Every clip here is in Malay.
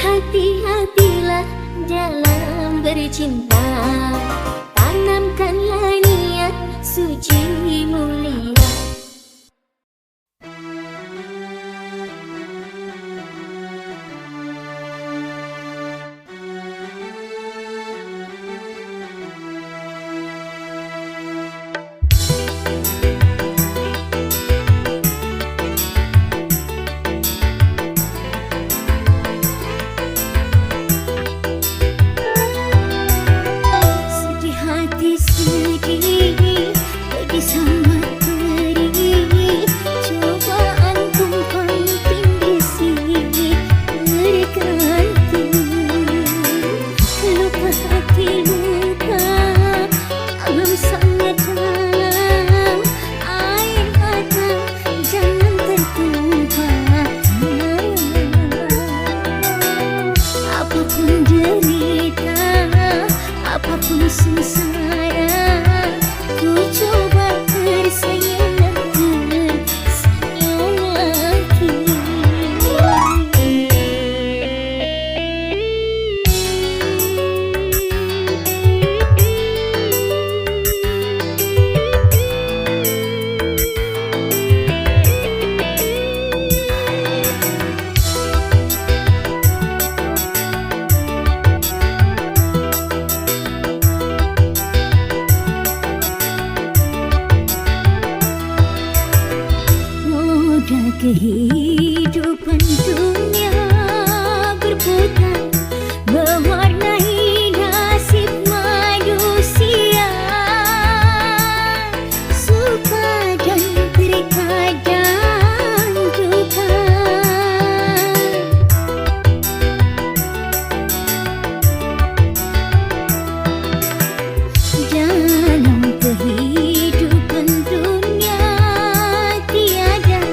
Hati-hatilah dalam bercinta, tanamkanlah niat suci mulia. Apapun sengsara, ku coba tersenyum dan tersenyum lagi. Kehidupan dunia berputar, mewarnai nasib manusia. Suka dan terkadang duka. Dalam kehidupan dunia tiada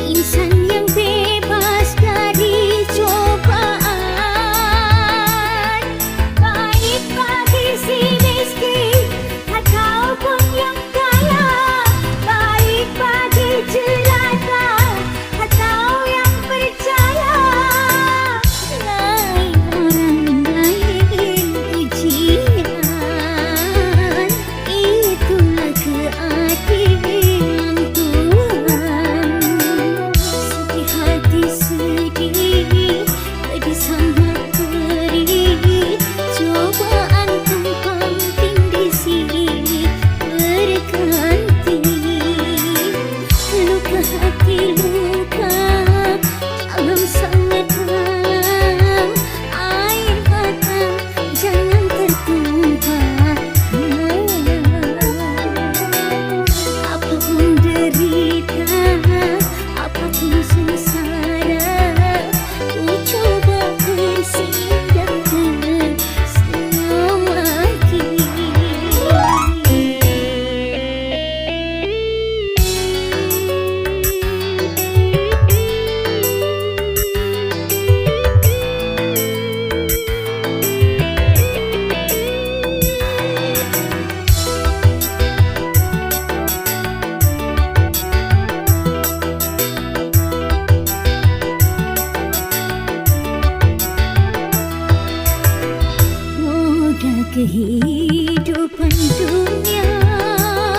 insan yang bebas dari cobaan, baik bagi si miskin ataupun yang kaya, baik bagi jelata atau yang percaya. Lain orang lain ujian, itulah keadilan Tuhan. Sedih, pedih sangat perih, cobaan tumpang tindih silih berganti. Luka hati luka dalam sangat dalam, air mata jangan tertumpah. Apapun derita, apapun sengsara, ku coba bersenyum dan tersenyum lagi. Kehidupan dunia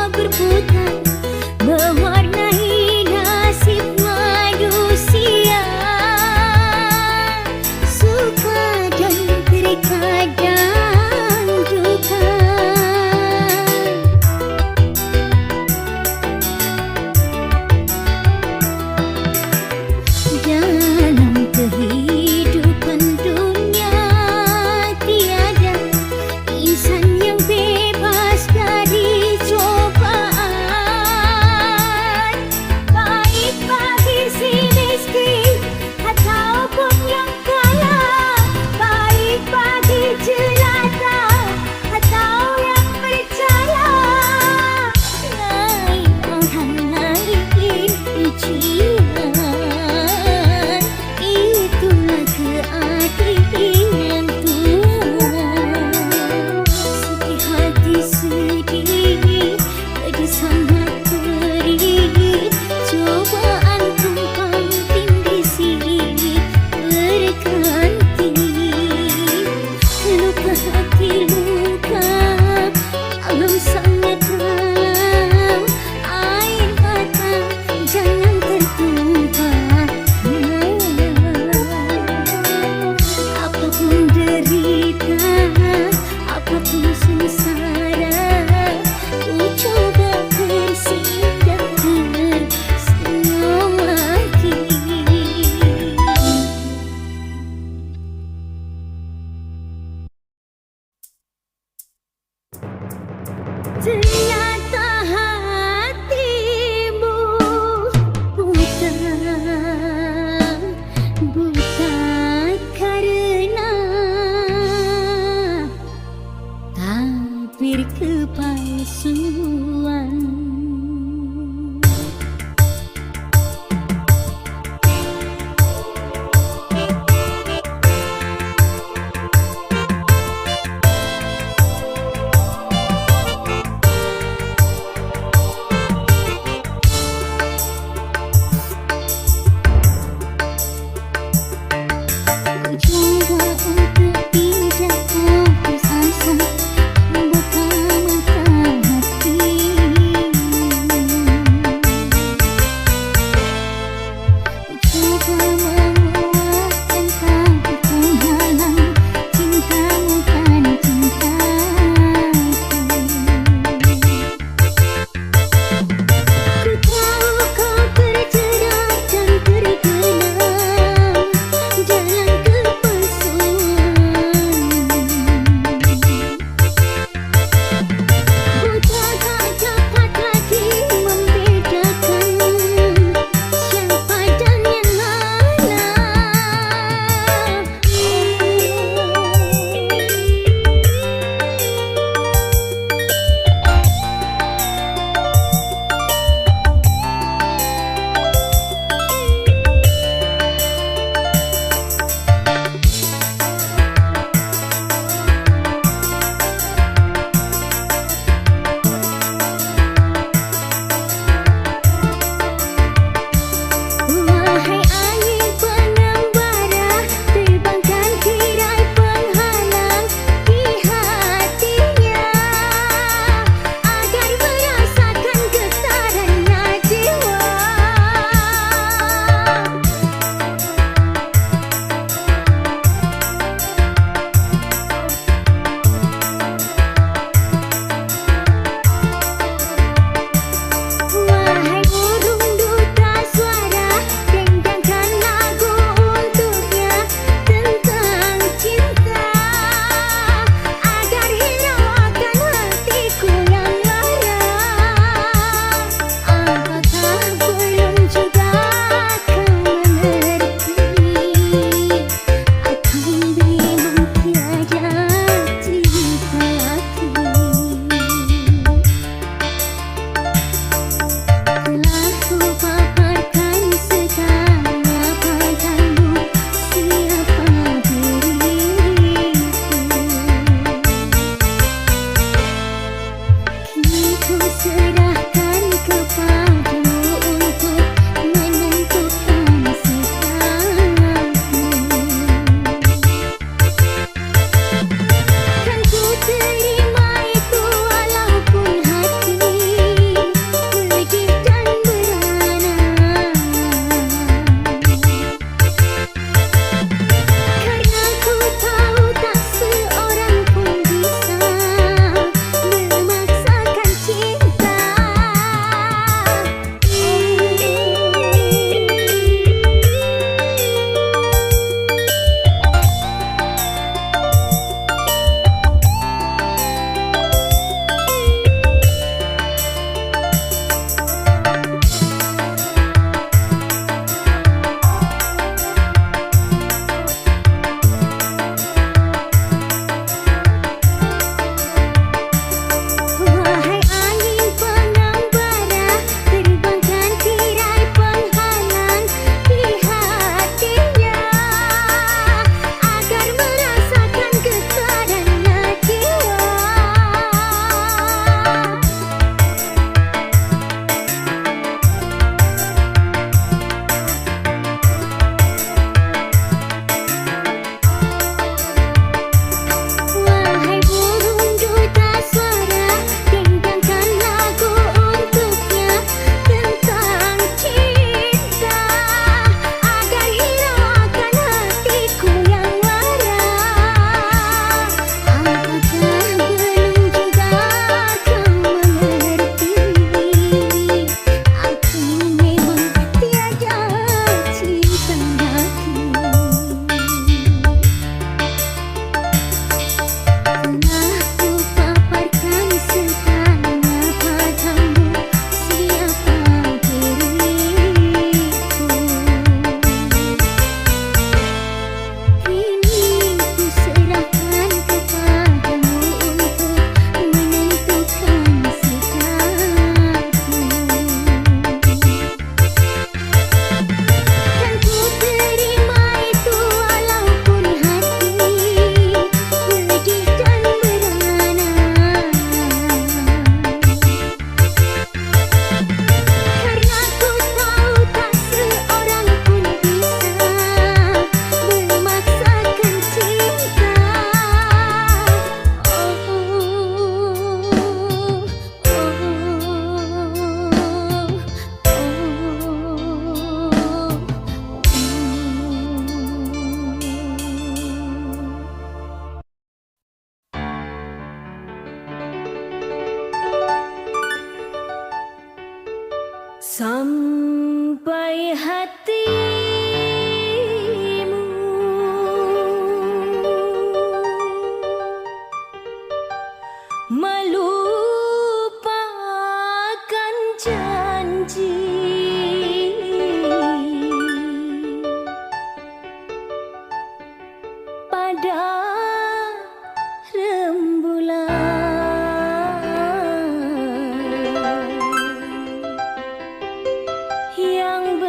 berputar, mewarnai nasib manusia. Suka dan terkadang duka. Dalam kehidupan dunia tiada insan yang hati luka, alam sangat dalam, air mata jangan tertumpah. Apapun derita, apapun sengsara, ku coba bersinggah tersenyum lagi. Ternyata hatimu buta, buta karena tabir kepalsuan. sampai hatimu melupakan janji pada rembulan yang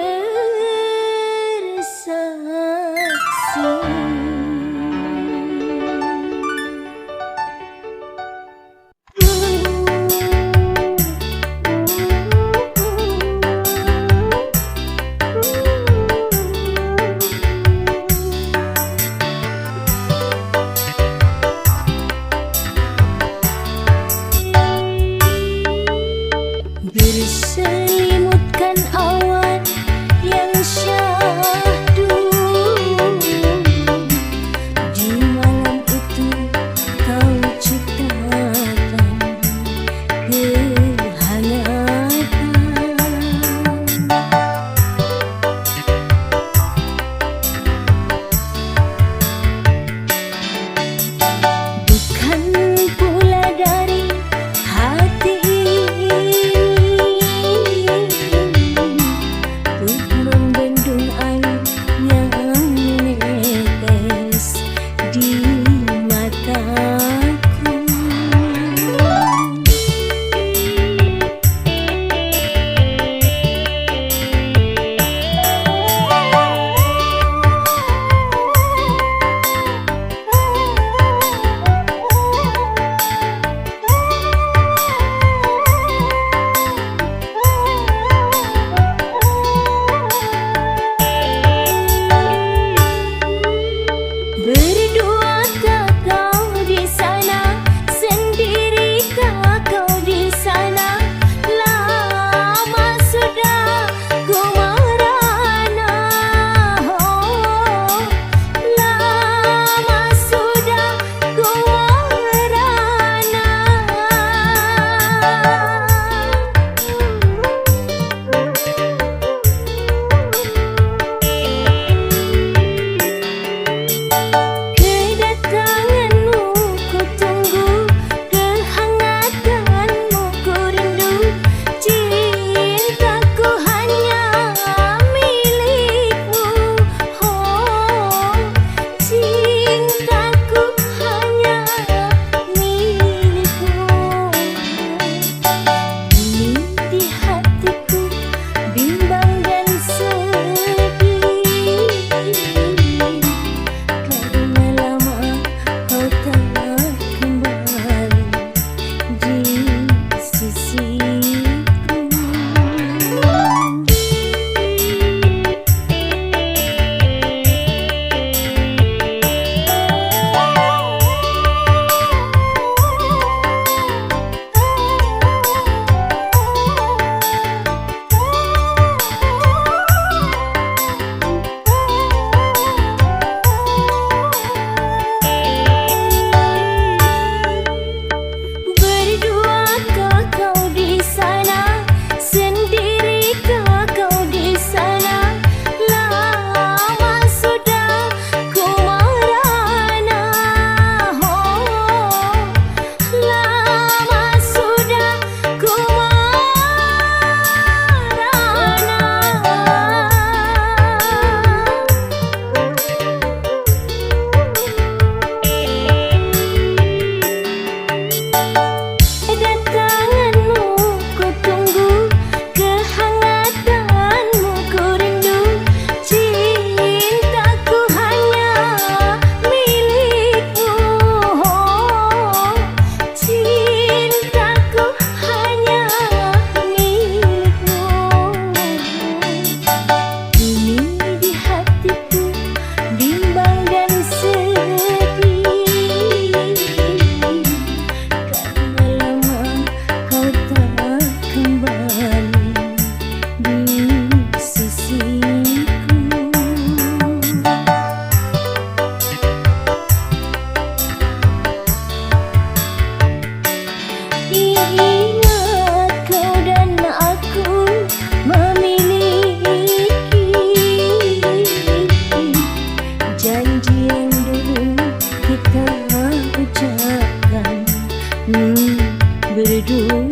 berdua.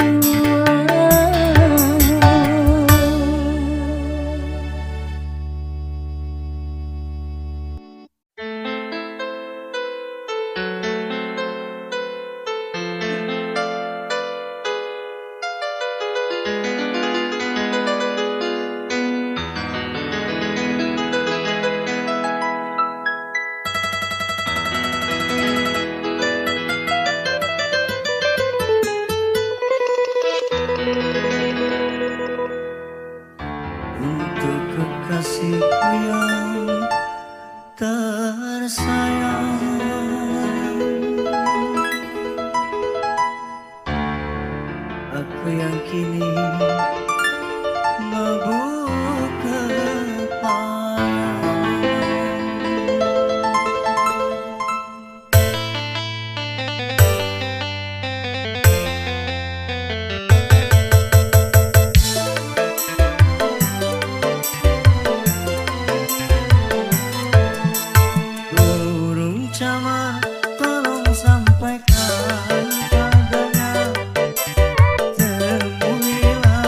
Untuk kekasihku yang tersayang, aku yang kini mabuk kepayang. Burung camar tolong sampaikan padanya, temuilah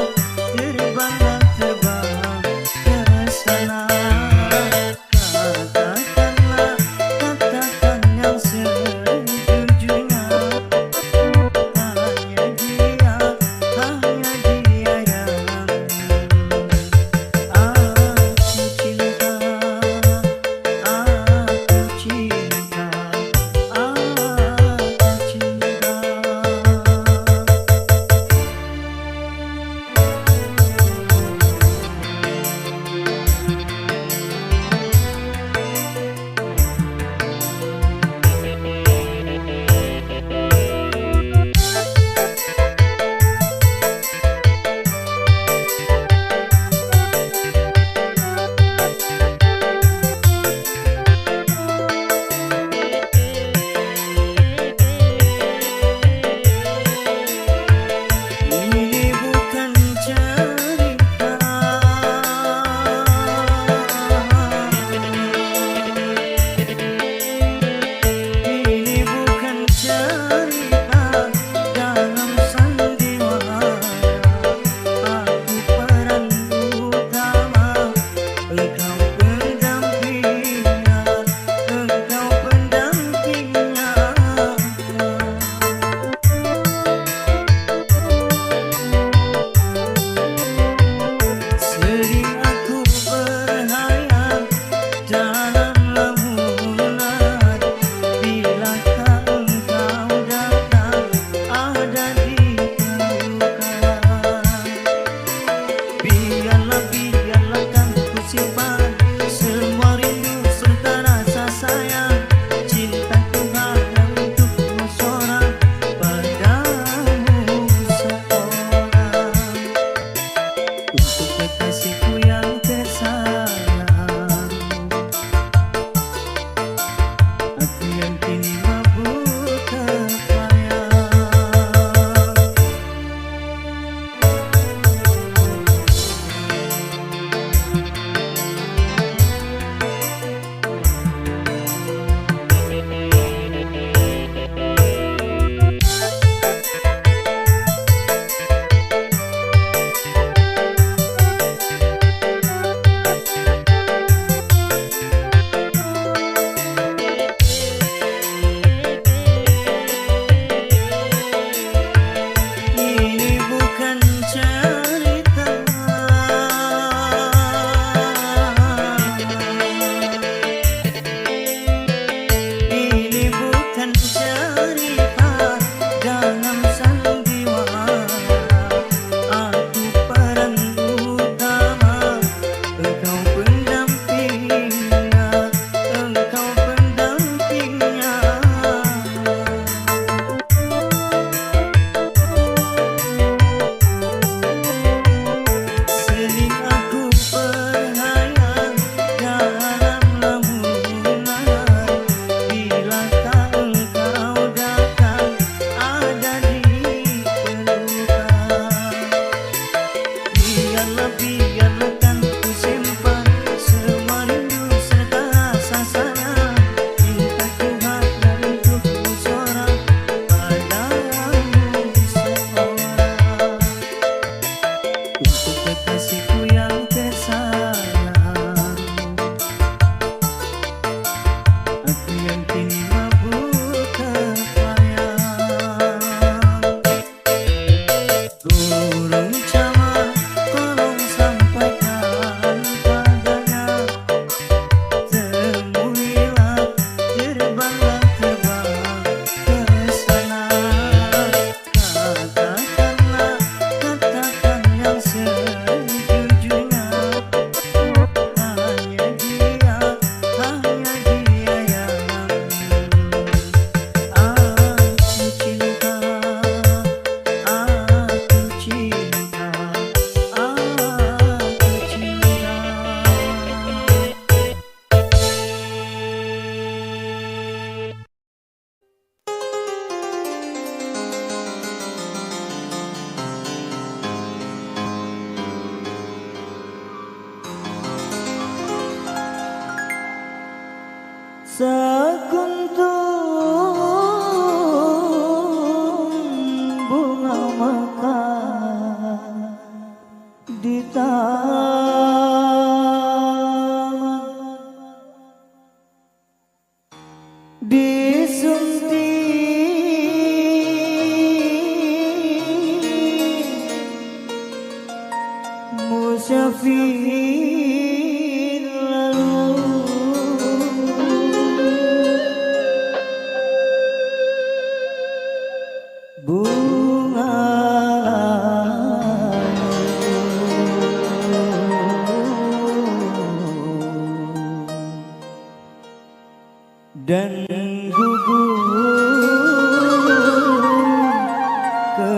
bunga dan gugur ke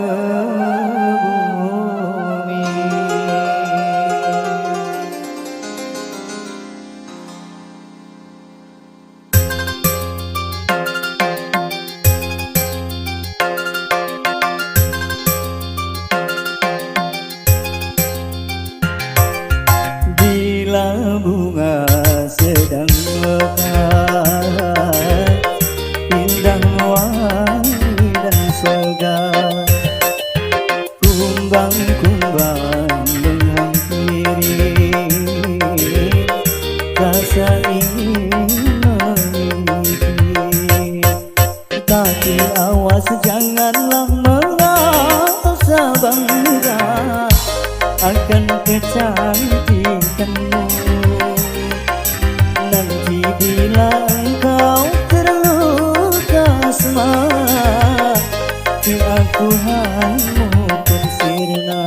bumi. Bila bunga sedang mekar, indah wangi dan segar, kumbang-kumbang menghampiri, rasa ingin memiliki. Tapi awas janganlah merasa bangga akan kecantikanmu. Nanti bila engkau terluka semangat, aku hanyutkan sirna.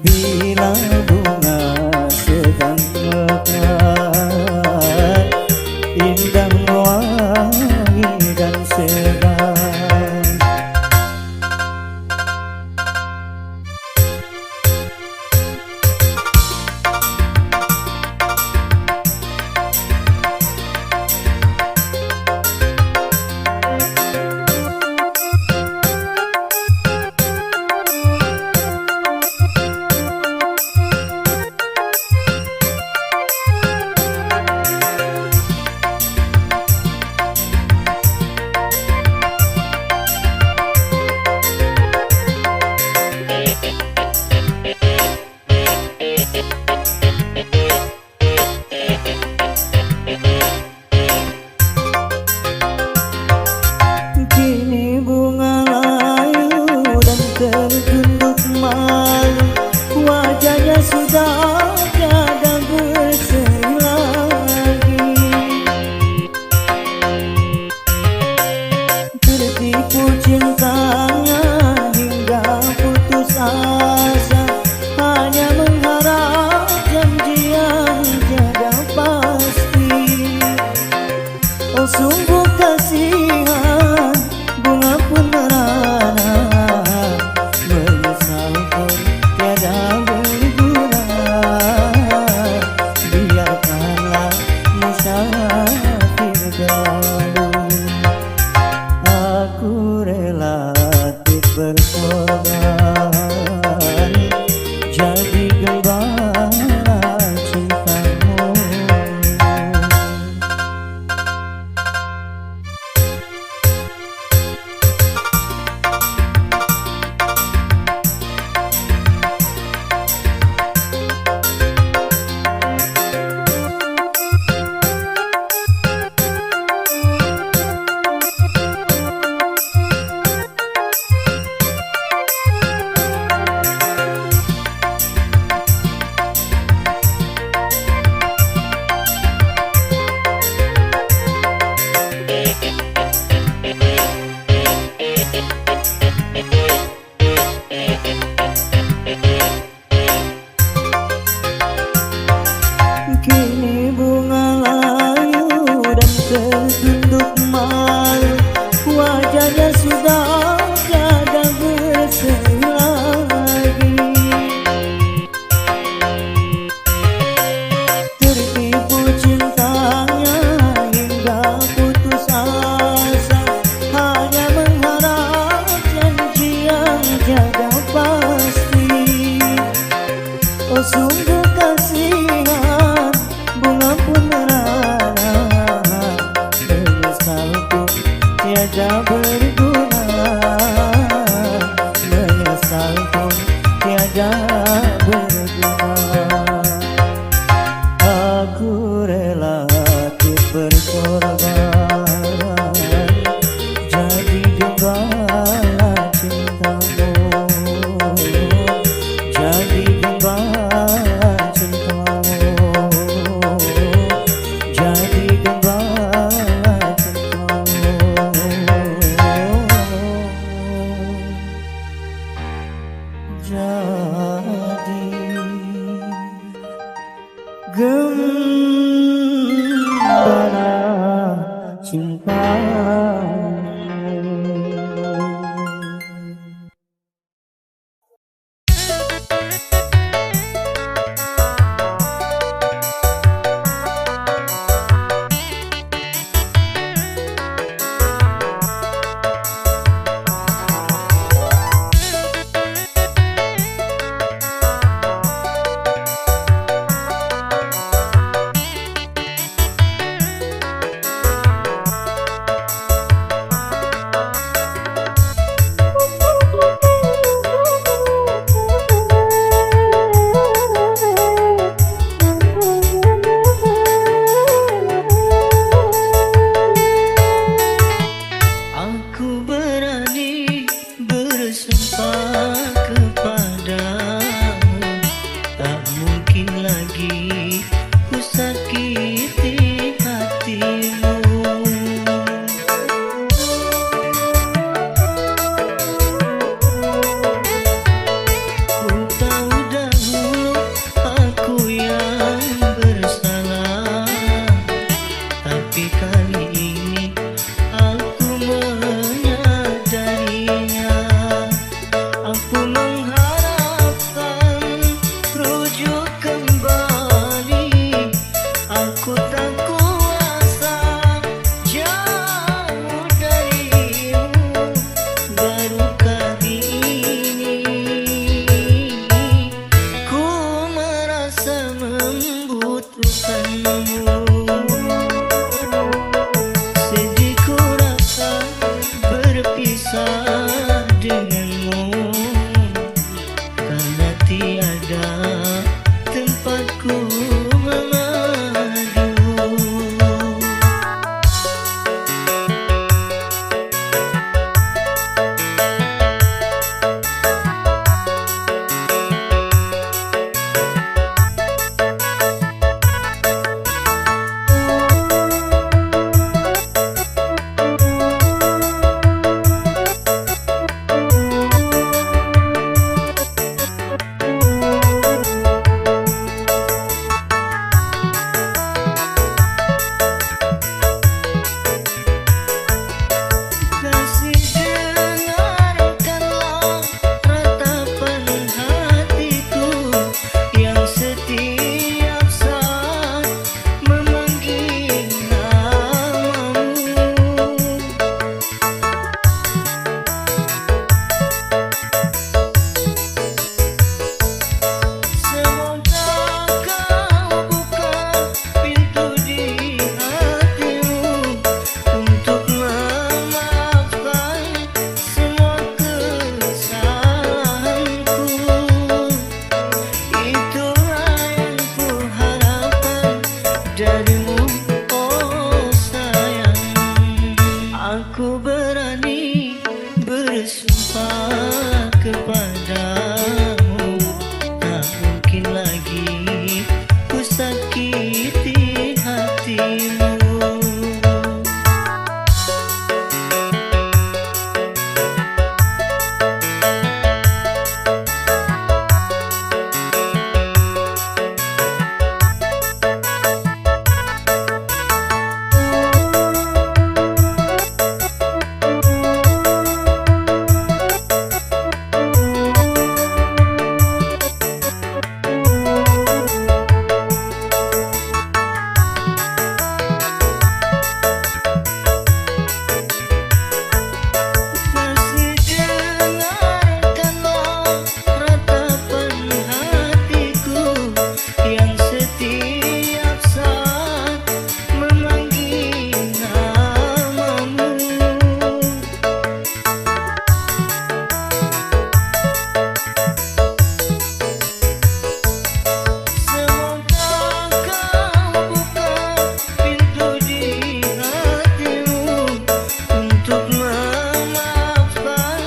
Bila bunga sedang mekar, indah wangi dan segar, kini bunga layu dan tertunduk malu, wajahnya sudah tiada berseri lagi. Tertipu cintanya hingga putus asa, hanya mengharap janji yang tiada pasti. Oh sungguh kasihan, bunga pun merana, menyesal pun tiada berguna. Biarkanlah musafir berlalu, aku rela berkorban jadi gembala cintamu. Kini bunga layu dan tertunduk malu, wajahnya sudah tiada berseri lagi. Tertipu cintanya hingga putus asa, hanya mengharap janji yang tiada pasti. Oh sungguh kasihan, bunga pun merana, menyesal pun tiada berguna. Menyesal pun tiada berguna. Aku rela berkorban jadi gembala cintamu, jadi gembala cintamu, jadi gembala cintamu. Aku berani bersumpah kepadamu, tak mungkin lagi ku sakiti hatimu. Ku tahu dahulu aku yang bersalah, tapi kali ini aku menyadarinya. Aku mengharapkan rujuk kembali. Aku tak kuasa jauh darimu. Baru kali ini ku merasa membutuhkanmu. Sedihku rasa berpisah denganmu, karena tiada tempatku mengadu. Kasih dengarkanlah ratapan hatiku yang setiap saat memanggil namamu. Semoga kau buka pintu di hatimu untuk memaafkan semua kesalahanku. Itulah yang ku harapkan darimu, oh sayang. Aku berani bersumpah kepadamu, tak mungkin lagi ku sakiti hatimu. Kasih dengarkanlah ratapan hatiku yang setiap saat memanggil namamu. Semoga kau buka pintu di hatimu untuk memaafkan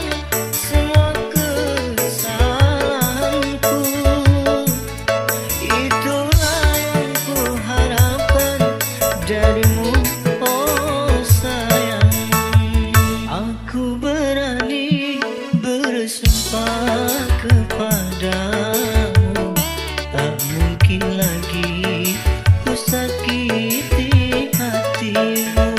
semua kesalahanku. Itulah yang ku harapkan darimu, oh sayang. Aku berani bersumpah kepadamu, tak mungkin lagi ku sakiti hatimu.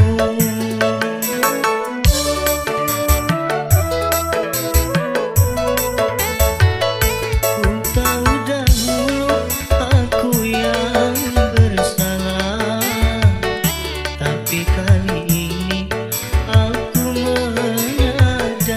Ku tahu dahulu aku yang bersalah, tapi kali ini aku menyadarinya.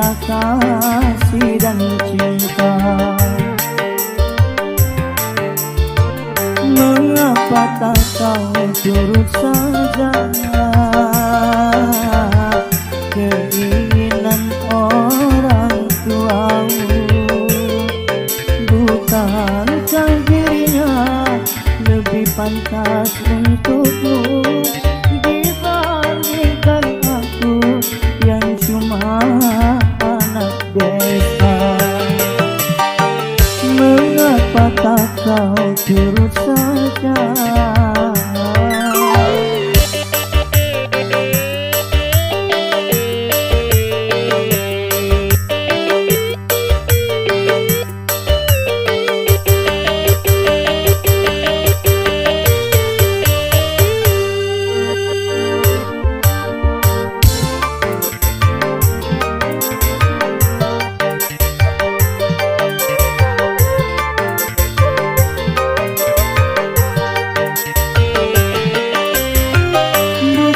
rasa kasih dan cinta. Mengapa tak kau turut saja keinginan orang tuamu? Bukankah dirinya lebih pantas untukmu dibandingkan aku yang cuma anak desa? Mengapa tak kau turut saja?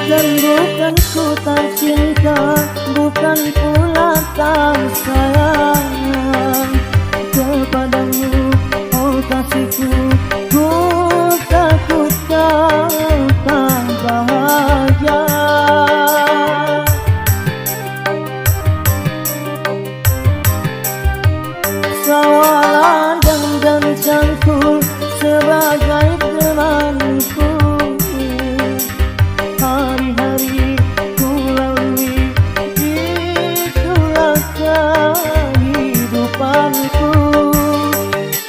Bukan ku tak cinta, bukan pula tak sayang kepadamu, oh kasihku. Ku takut kau tak bahagia. Sawaladang dan cangkul sebagai temanku. Hari-hari ku lalui, itulah kehidupanku.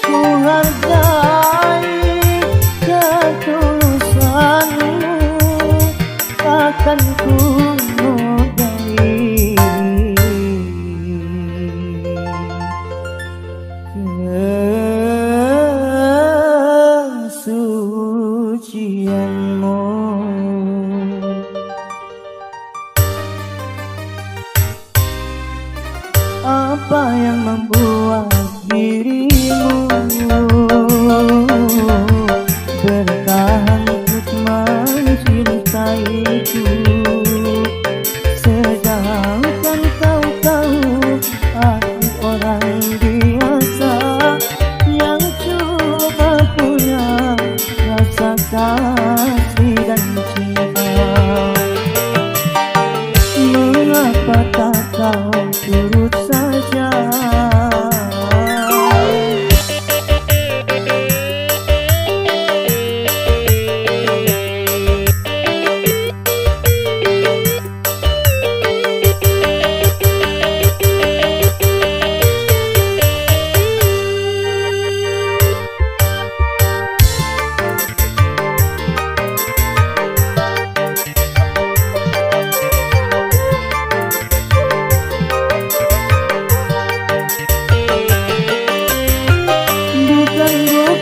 Ku hargai ketulusanmu, takkan ku modai kesucianmu. Apa yang membuat dirimu bertahan untuk mencintaiku, sedangkan kau tahu aku orang biasa yang cuma punya rasa kasih dan cinta. Mengapa tak kau turut saja?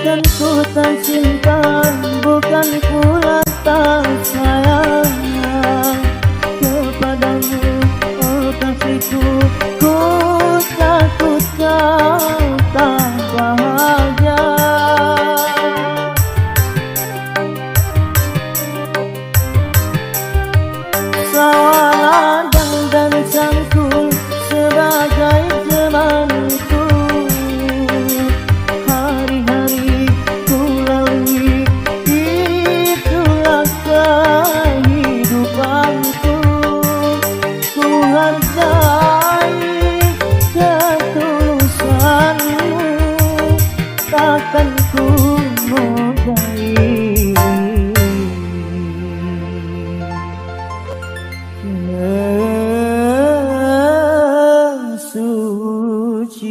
Bukan ku tak cinta, bukan pula tak sayang kepadamu, oh kasihku. Ku takut kau tak bahagia. Sawaladang dan cangkul sebagai temanku. Hari-hari ku lalui, itulah kehidupanku. Ku hargai ketulusanmu, takkan ku modai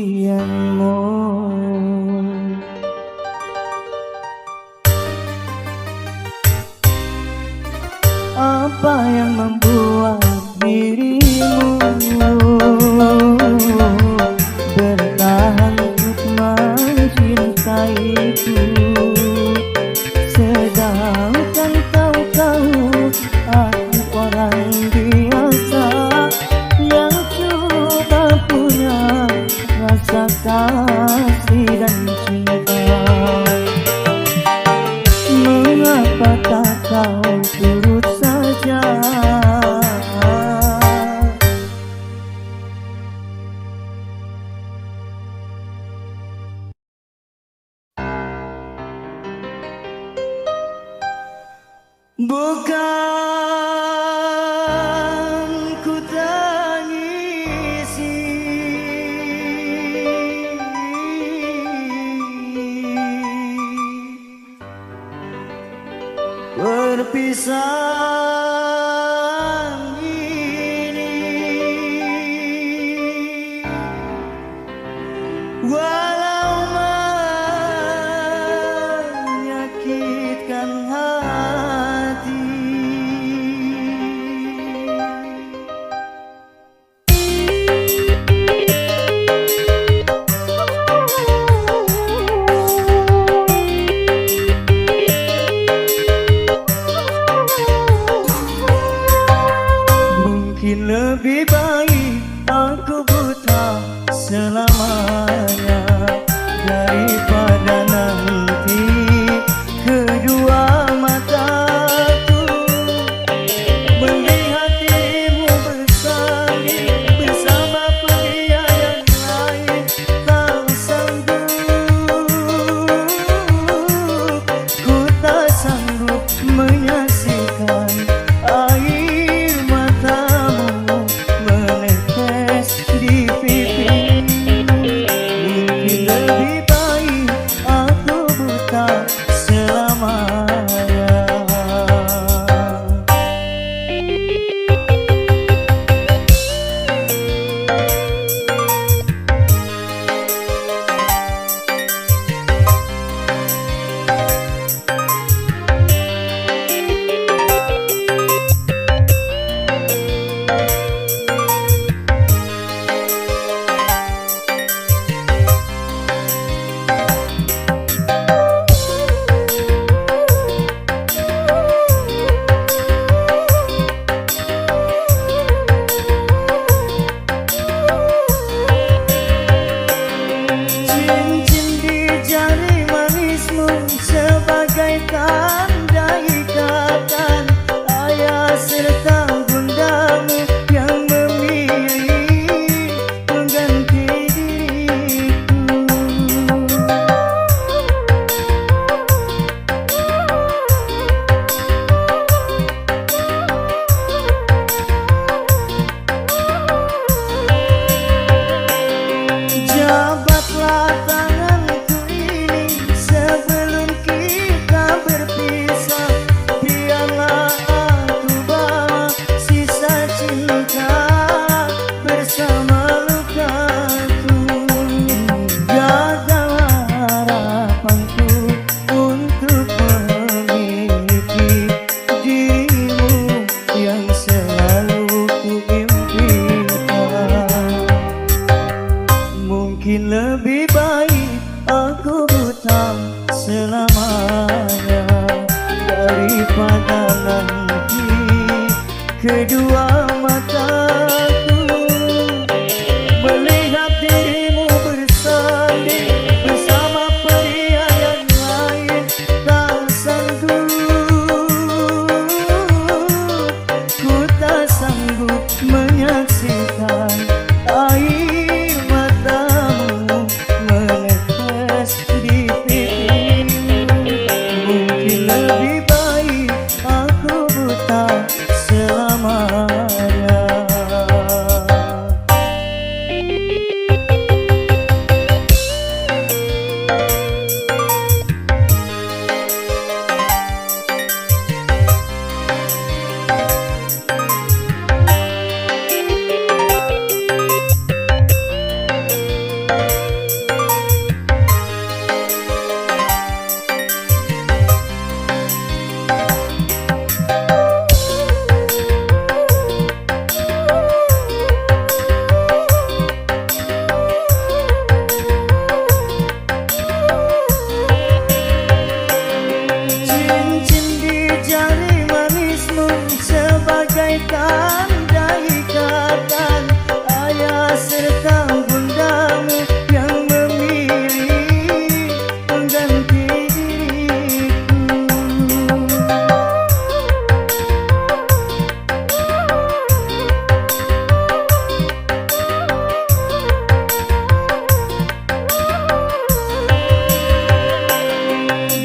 kesucianmu. Apa yang membuat dirimu bertahan untuk mencintaiku, sedangkan kau tahu aku orang biasa yang cuma punya rasa kasih dan cinta. Mengapa tak kau turut saja? baik aku buta selamanya daripada nanti kedua mataku melihat dirimu bersanding bersama pria yang lain. Tak sanggup, ku tak sanggup menyaksikan air matamu menetes di pipi. Mungkin lebih baik aku buta selamanya. Cincin di jari manismu sebagai tanda ikatan ayah serta bundamu yang memilih pengganti diriku. Jabatlah tanganku ini sebelum kita berpisah. Biarlah aku bawa sisa cinta bersama lukaku. Gagal harapanku untuk memiliki dirimu yang selalu ku impikan. Mungkin lebih baik aku buta selamanya daripada nanti kedua mataku melihat dirimu bersanding bersama pria yang lain. Tak sanggup, ku tak sanggup menyaksikan air matamu menetes di pipimu. Mungkin lebih baik aku buta selamanya. Cincin di jari manismu sebagai tanda ikatan ayah serta bundamu yang memilih pengganti diriku.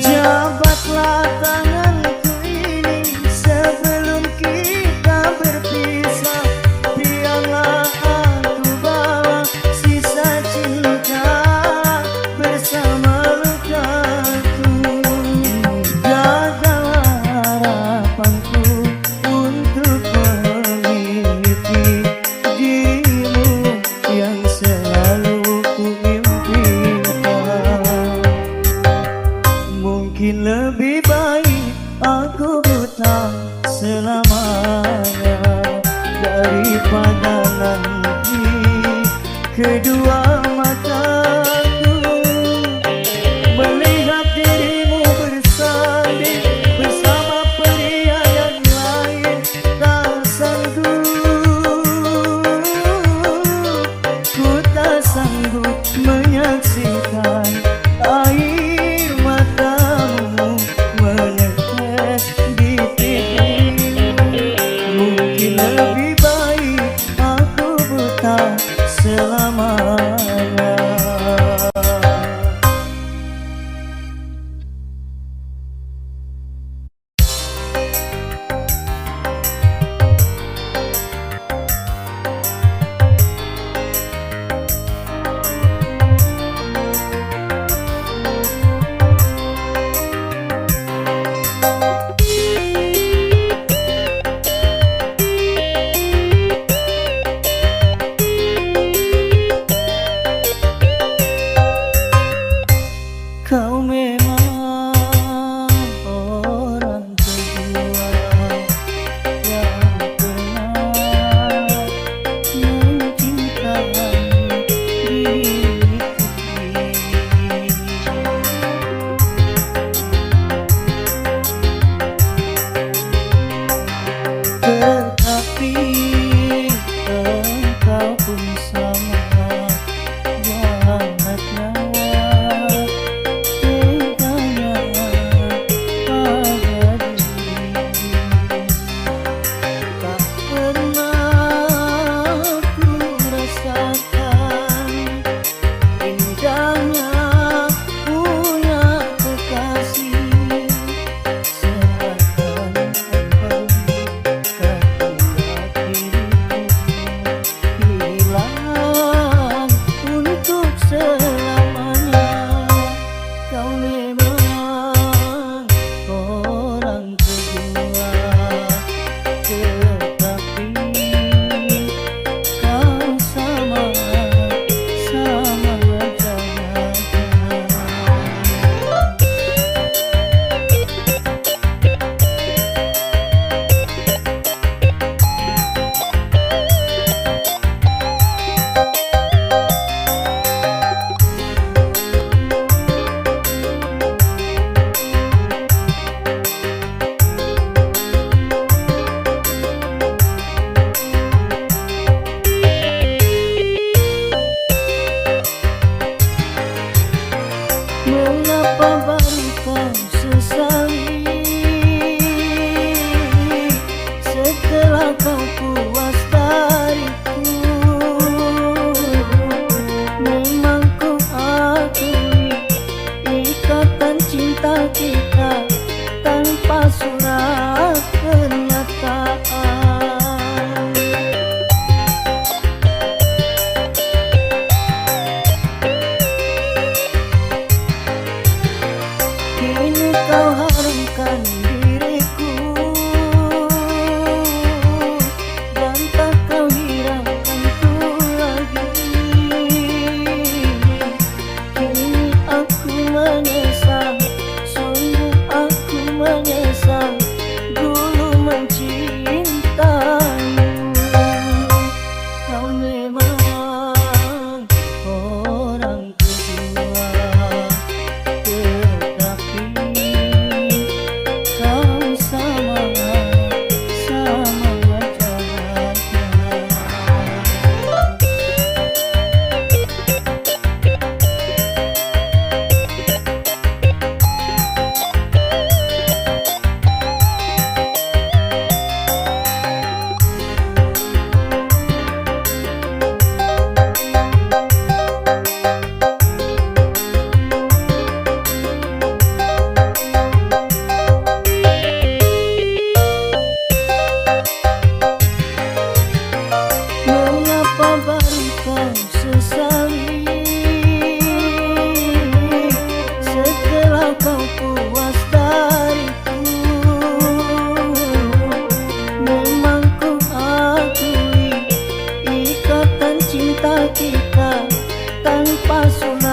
Jabatlah tanganku ini sebelum kita berpisah. Biarlah aku bawa sisa cinta bersama lukaku. Gagal harapanku untuk memiliki dirimu yang selalu ku impikan. Mungkin lebih baik aku buta selamanya daripada nanti kedua mataku melihat dirimu bersanding bersama pria yang lain. Tak sanggup, kita tanpa surat